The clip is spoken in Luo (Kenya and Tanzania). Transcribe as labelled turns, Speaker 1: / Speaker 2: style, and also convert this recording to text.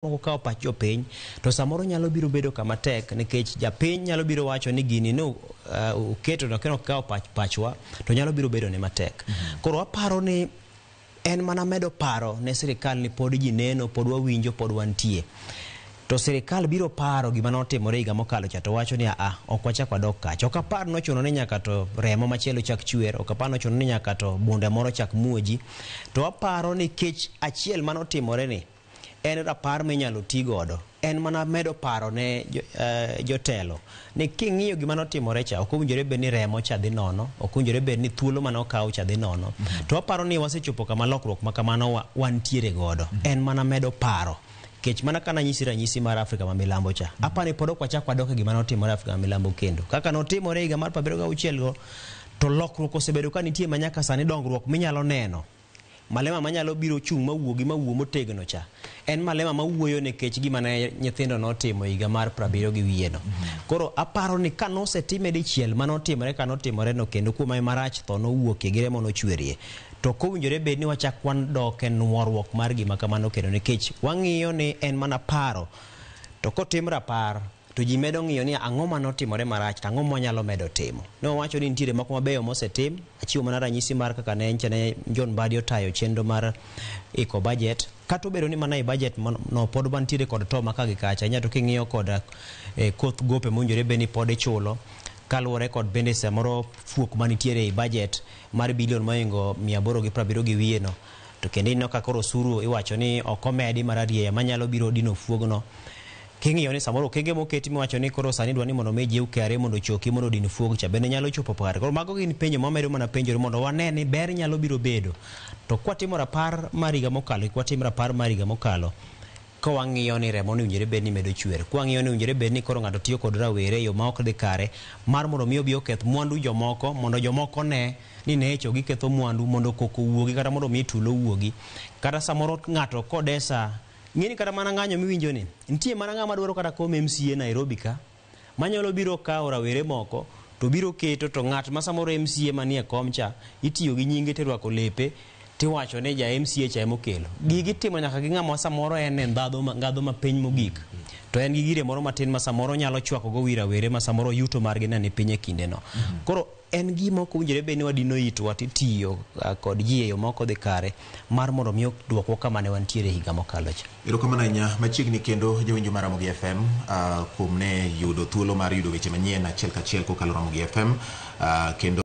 Speaker 1: Kao pach jopiny to samoro nyalo biro bedo kama tek nikech japiny nyalo biro wacho ni gini no uketo no keno kao pachwa to nyalo biro bedo ne matek. Koro aparo ni en mana medo paro ne sirikal ni pod ji neno, pod wawinjo, pod wantie. To sirikal biro paro gima notimore higa mokalo cha to wacho ni ok wachak wadok kacha. Ok apar nochuno ni nyaka to remo machielo chak chwer, ok apar nochuno ni nyaka to bunde moro chak muoji. To aparo ni kech achiel manotimore ni en rapar minyalo ti godo, en mana medo paro ne jotelo ni king'iyo gima notimore cha ok owinjore bed ni remo cha dhi nono, ok owinjore bed ni thuolo manokaw cha dhi nono. To aparo ni wasechopo kama lokruok ma kamano wantiere godo, en mana medo paro. Kech mana kana nyisi ranyisi mar Afrika ma milambo cha apani pod ok wachak wadoke gima notimore Afrika ma milambo kendo kaka notimore higa mar 76 go, to lokruok osebedo ka nitie manyaka sani dongruok minyalo neno. Malema manyalo biro chung' mawuo motegno cha en malema mawuoyo ne kech gima ne nyithindo notimo higa mar 70 gi wiye no. Koro aparo ni kanosetime dichiel manotimore kanotimore no kendo kuom marach tho nowuok e gire mono chwerie, to kowinjore bed ni wachak wandoke nuoruok mar gima kamano kendo nikech wang'iyo ni en mana paro, to kotim rapar to ji medo ng'iyo ni ang'o manotimore marach, ang'o mwanyalo medo timo. No wacho ni nitiere moko mabeyo mosetim, achiwo mana ranyisi mar kaka ne enchane John Mbadi otayo chenro mar iko budget. Kata obedo ni mana i budget no pod bantiere kod to maka gi kacha, nyato king'iyo kod koth gope monjore beni pod ichulo kaluwore kod bende samoro fuok manitiere i budget mar bilion moingo 870 gi wiye no. To kendo ino ka koro osuru iwacho ni ok omedi mararieya manyalo biro dino fuogno. King'iyo ni samoro kenge moketi miwacho ni koro sani dwani mondo meji ukare mondo choki mondo din fuog cha bende nyalo chopo pare. Koro mago gin penjo mamedo mana penjore mondo wane ni ber nyalo biro bedo. To kwatimo rapar mar higa mokalo, kwatimo rapar mar higa mokalo, ka wang'iyo ni remo ni owinjore bed ni medo chwer, ka wang'iyo ni owinjore bed ni koro ng'ato tiyo kod rawere yo ma ok dhi kare mar mondo miyo bi oketh mwandu jomoko, mondo jomoko ne ni necho giketho mwandu mondo koko wuogi kata mondo mi tulo wuogi, kata samoro ng'ato kodesa ng'eni kata mana ng'anyo miwinjo ni nitie mana ng'ama dwaro kata kom MCA Nairobi ka manyalo biro kawo rawere moko to biro keto to ng'at ma samoro MCA manie kom cha itiyo gi nyinge terwako lepe tiwacho ne ja MCA cha emokelo gigi timo nyaka gi ng'ama samoro en ngadho ma piny mogik, to en gi gire moro matin ma samoro nyalo chwako go wi rawere ma samoro yuto margi ne piny e kinde no. Koro en gima ok owinjore bed ni wadino itwa titiyo kod ji e yo moko dhi kare mar mondo miyo duoko kama ne wantiere higa mokalo cha.
Speaker 2: Erokamano ahinya. Machiegni kendo jawinjo mar Ramogi FM kuom ne yudo thuolo mar yudo weche manyien achiel kachiel kokalo Ramogi FM kendo